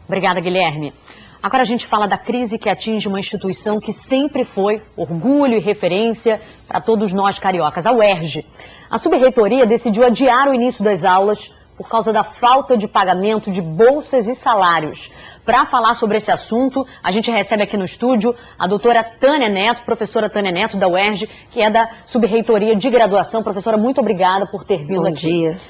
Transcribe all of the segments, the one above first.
Obrigada, Guilherme. Agora a gente fala da crise que atinge uma instituição que sempre foi orgulho e referência para todos nós cariocas, a UERJ. A subreitoria decidiu adiar o início das aulas por causa da falta de pagamento de bolsas e salários. Para falar sobre esse assunto, a gente recebe aqui no estúdio a doutora Tânia Neto, professora Tânia Neto da UERJ, que é da subreitoria de graduação. Professora, muito obrigada por ter vindo aqui. Bom dia.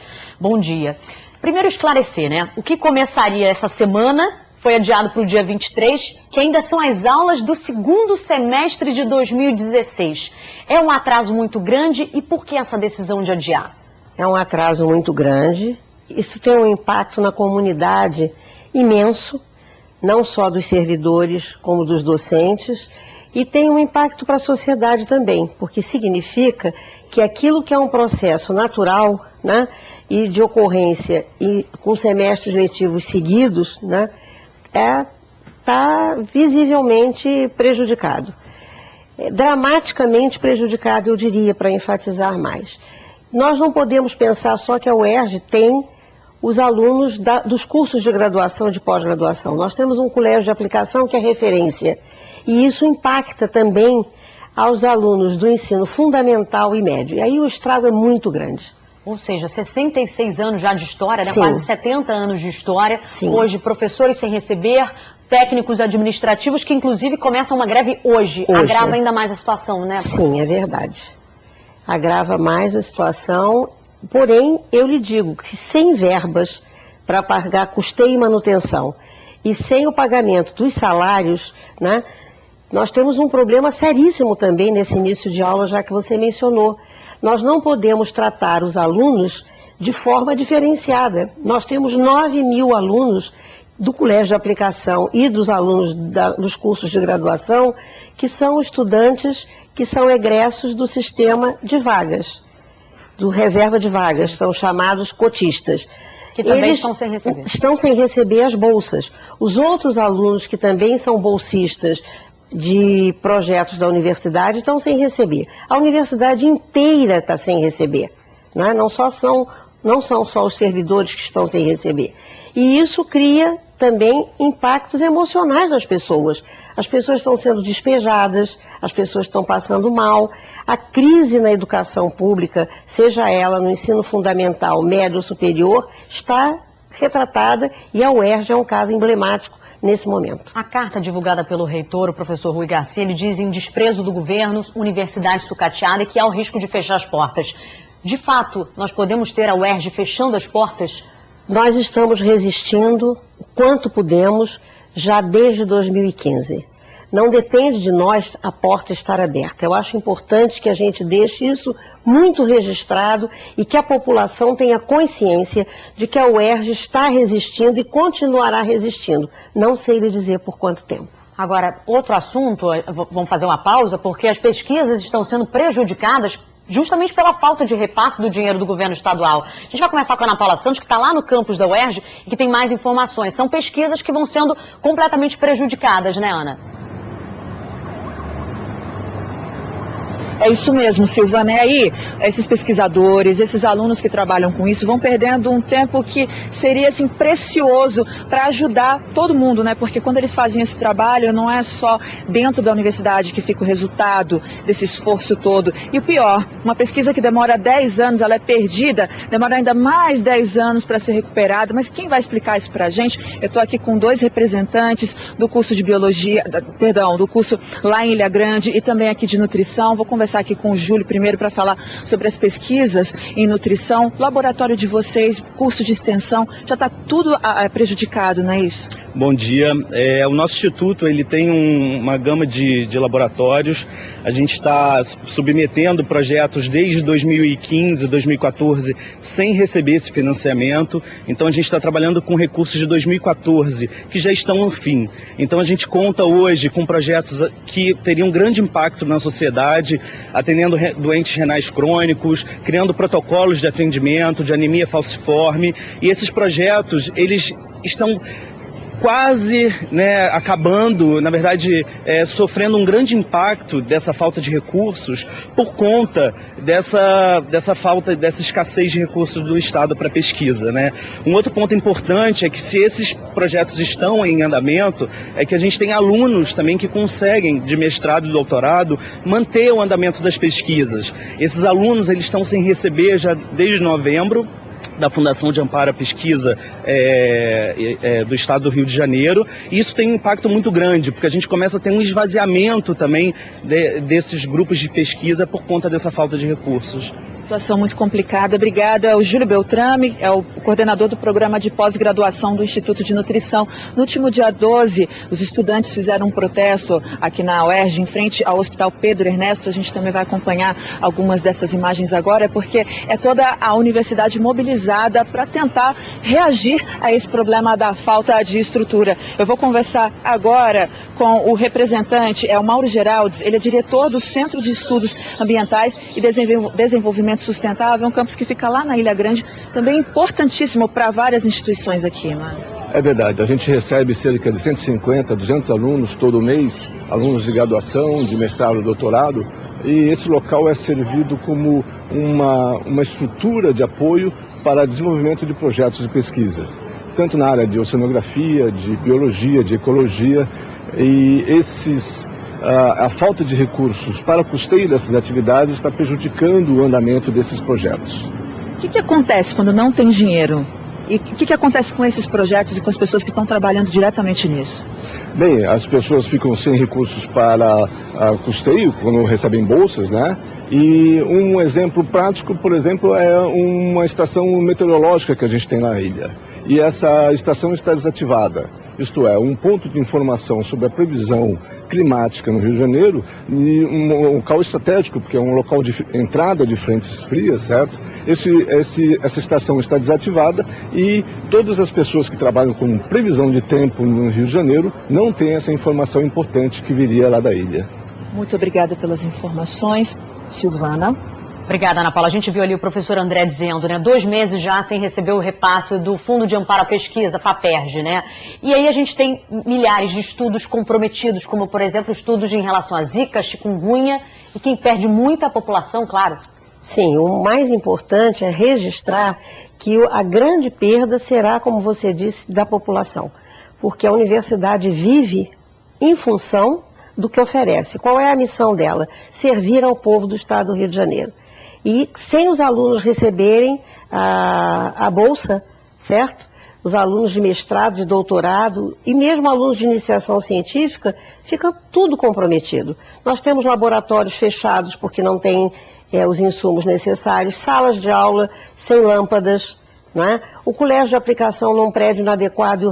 Bom dia. Primeiro esclarecer, né? O que começaria essa semana foi adiado para o dia 23, que ainda são as aulas do segundo semestre de 2016. É um atraso muito grande e por que essa decisão de adiar? É um atraso muito grande. Isso tem um impacto na comunidade imenso, não só dos servidores, como dos docentes, e tem um impacto para a sociedade também, porque significa que aquilo que é um processo natural, né, e de ocorrência e com semestres letivos seguidos, né, está visivelmente prejudicado. Dramaticamente prejudicado, eu diria, para enfatizar mais. Nós não podemos pensar só que a UERJ tem os alunos dos cursos de graduação e de pós-graduação. Nós temos um colégio de aplicação que é referência. E isso impacta também aos alunos do ensino fundamental e médio. E aí o estrago é muito grande. Ou seja, 66 anos já de história, né? Sim. Quase 70 anos de história. Sim. Hoje, professores sem receber, técnicos administrativos que inclusive começam uma greve hoje. Agrava ainda mais a situação, né? Sim, é verdade. Agrava mais a situação, porém, eu lhe digo que sem verbas para pagar custeio e manutenção e sem o pagamento dos salários, né, nós temos um problema seríssimo também nesse início de aula, já que você mencionou. Nós não podemos tratar os alunos de forma diferenciada. Nós temos 9.000 alunos do colégio de aplicação e dos alunos dos cursos de graduação que são estudantes que são egressos do sistema de vagas, do reserva de vagas, são chamados cotistas. Que também Eles estão sem receber. Estão sem receber as bolsas. Os outros alunos que também são bolsistas de projetos da universidade estão sem receber. A universidade inteira está sem receber. Né? Não são só os servidores que estão sem receber. E isso cria também impactos emocionais nas pessoas. As pessoas estão sendo despejadas, as pessoas estão passando mal. A crise na educação pública, seja ela no ensino fundamental, médio ou superior, está retratada e a UERJ é um caso emblemático nesse momento. A carta divulgada pelo reitor, o professor Rui Garcia, ele diz em desprezo do governo, universidade sucateada e que há o risco de fechar as portas. De fato, nós podemos ter a UERJ fechando as portas? Nós estamos resistindo o quanto pudemos já desde 2015. Não depende de nós a porta estar aberta. Eu acho importante que a gente deixe isso muito registrado e que a população tenha consciência de que a UERJ está resistindo e continuará resistindo. Não sei lhe dizer por quanto tempo. Agora, outro assunto, vamos fazer uma pausa, porque as pesquisas estão sendo prejudicadas justamente pela falta de repasse do dinheiro do governo estadual. A gente vai começar com a Ana Paula Santos, que está lá no campus da UERJ e que tem mais informações. São pesquisas que vão sendo completamente prejudicadas, né, Ana? É isso mesmo, Silvana. E aí, esses pesquisadores, esses alunos que trabalham com isso vão perdendo um tempo que seria assim, precioso para ajudar todo mundo, né? Porque quando eles fazem esse trabalho, não é só dentro da universidade que fica o resultado desse esforço todo. E o pior, uma pesquisa que demora 10 anos, ela é perdida, demora ainda mais 10 anos para ser recuperada. Mas quem vai explicar isso para a gente? Eu estou aqui com 2 representantes do curso de biologia, do curso lá em Ilha Grande e também aqui de nutrição. Vou conversar aqui com o Júlio primeiro para falar sobre as pesquisas em nutrição, laboratório de vocês, curso de extensão, já está tudo prejudicado, não é isso? Bom dia. O nosso instituto ele tem uma gama de laboratórios. A gente está submetendo projetos desde 2015, 2014, sem receber esse financiamento. Então a gente está trabalhando com recursos de 2014, que já estão no fim. Então a gente conta hoje com projetos que teriam grande impacto na sociedade, atendendo doentes renais crônicos, criando protocolos de atendimento, de anemia falciforme. E esses projetos, eles estão quase, né, acabando, na verdade, sofrendo um grande impacto dessa falta de recursos por conta dessa falta, dessa escassez de recursos do Estado para pesquisa, né? Um outro ponto importante é que se esses projetos estão em andamento, é que a gente tem alunos também que conseguem, de mestrado e doutorado, manter o andamento das pesquisas. Esses alunos, eles estão sem receber já desde novembro, da Fundação de Amparo à Pesquisa do Estado do Rio de Janeiro, e isso tem um impacto muito grande, porque a gente começa a ter um esvaziamento também desses grupos de pesquisa por conta dessa falta de recursos. Situação muito complicada. Obrigada. O Júlio Beltrame é o coordenador do programa de pós-graduação do Instituto de Nutrição. No último dia 12, os estudantes fizeram um protesto aqui na UERJ, em frente ao Hospital Pedro Ernesto. A gente também vai acompanhar algumas dessas imagens agora, porque é toda a universidade mobilizada para tentar reagir a esse problema da falta de estrutura. Eu vou conversar agora com o representante, o Mauro Geraldes. Ele é diretor do Centro de Estudos Ambientais e Desenvolvimento Sustentável, um campus que fica lá na Ilha Grande, também importantíssimo para várias instituições aqui, né? É verdade, a gente recebe cerca de 150, 200 alunos todo mês, alunos de graduação, de mestrado, doutorado, e esse local é servido como uma estrutura de apoio para desenvolvimento de projetos de pesquisa, tanto na área de oceanografia, de biologia, de ecologia, e a falta de recursos para o custeio dessas atividades está prejudicando o andamento desses projetos. O que acontece quando não tem dinheiro? E o que acontece com esses projetos e com as pessoas que estão trabalhando diretamente nisso? Bem, as pessoas ficam sem recursos para custeio quando recebem bolsas, né? E um exemplo prático, por exemplo, é uma estação meteorológica que a gente tem na ilha. E essa estação está desativada. Isto é, um ponto de informação sobre a previsão climática no Rio de Janeiro, e um local estratégico, porque é um local de entrada de frentes frias, certo? Essa estação está desativada e todas as pessoas que trabalham com previsão de tempo no Rio de Janeiro não têm essa informação importante que viria lá da ilha. Muito obrigada pelas informações, Silvana. Obrigada, Ana Paula. A gente viu ali o professor André dizendo, né, 2 meses já sem receber o repasse do Fundo de Amparo à Pesquisa, FAPERJ, né? E aí a gente tem milhares de estudos comprometidos, como, por exemplo, estudos em relação a Zika, chikungunya, e quem perde muita população, claro. Sim, o mais importante é registrar que a grande perda será, como você disse, da população, porque a universidade vive em função do que oferece. Qual é a missão dela? Servir ao povo do Estado do Rio de Janeiro. E sem os alunos receberem a bolsa, certo? Os alunos de mestrado, de doutorado e mesmo alunos de iniciação científica, fica tudo comprometido. Nós temos laboratórios fechados porque não tem os insumos necessários, salas de aula sem lâmpadas, né? O colégio de aplicação num prédio inadequado e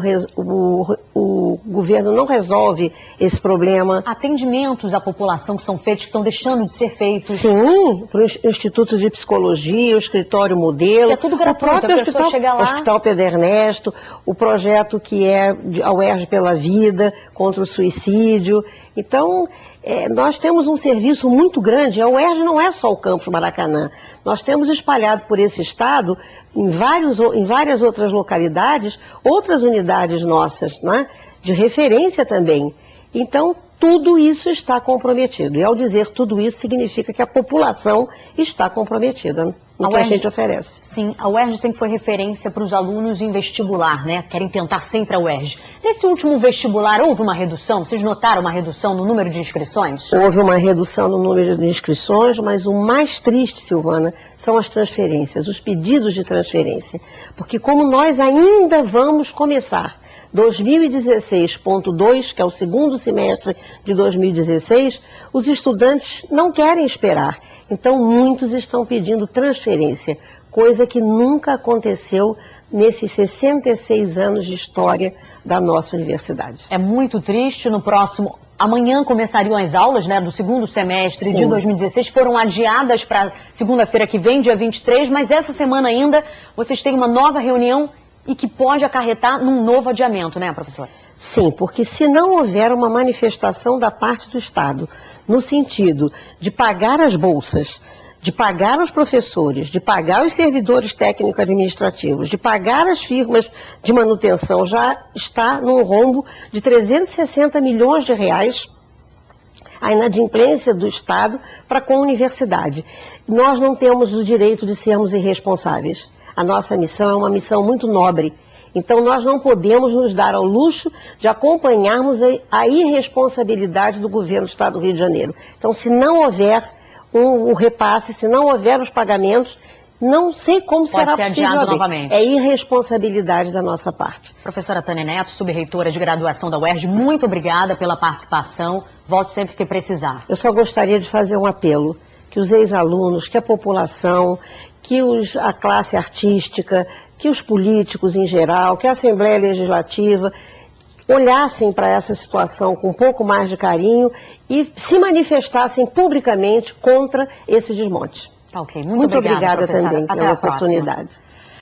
o governo não resolve esse problema. Atendimentos à população que são feitos, que estão deixando de ser feitos. Sim, para o Instituto de Psicologia, o escritório modelo. É tudo gratuito, o próprio Hospital Pedro Ernesto, o projeto que é a UERJ pela Vida, contra o suicídio. Então, nós temos um serviço muito grande. A UERJ não é só o campus Maracanã. Nós temos espalhado por esse estado, em várias outras localidades, outras unidades nossas, né, de referência também. Então, tudo isso está comprometido. E ao dizer tudo isso, significa que a população está comprometida no que a gente oferece. Sim, a UERJ sempre foi referência para os alunos em vestibular, né? Querem tentar sempre a UERJ. Nesse último vestibular, houve uma redução? Vocês notaram uma redução no número de inscrições? Houve uma redução no número de inscrições, mas o mais triste, Silvana, são as transferências, os pedidos de transferência. Porque como nós ainda vamos começar 2016.2, que é o segundo semestre de 2016, os estudantes não querem esperar. Então, muitos estão pedindo transferência, coisa que nunca aconteceu nesses 66 anos de história da nossa universidade. É muito triste. Amanhã começariam as aulas, né, do segundo semestre de 2016, foram adiadas para segunda-feira que vem, dia 23, mas essa semana ainda vocês têm uma nova reunião e que pode acarretar num novo adiamento, né, professora? Sim, porque se não houver uma manifestação da parte do Estado, no sentido de pagar as bolsas, de pagar os professores, de pagar os servidores técnico-administrativos, de pagar as firmas de manutenção, já está num rombo de 360 milhões de reais a inadimplência do Estado para com a universidade. Nós não temos o direito de sermos irresponsáveis. A nossa missão é uma missão muito nobre. Então nós não podemos nos dar ao luxo de acompanharmos a irresponsabilidade do governo do Estado do Rio de Janeiro. Então, se não houver o repasse, se não houver os pagamentos, não sei como será possível. Pode ser adiado novamente. É irresponsabilidade da nossa parte. Professora Tânia Neto, subreitora de graduação da UERJ, muito obrigada pela participação. Volte sempre que precisar. Eu só gostaria de fazer um apelo, que os ex-alunos, que a população, que a classe artística, que os políticos em geral, que a Assembleia Legislativa olhassem para essa situação com um pouco mais de carinho e se manifestassem publicamente contra esse desmonte. Tá ok. Muito obrigada também pela oportunidade.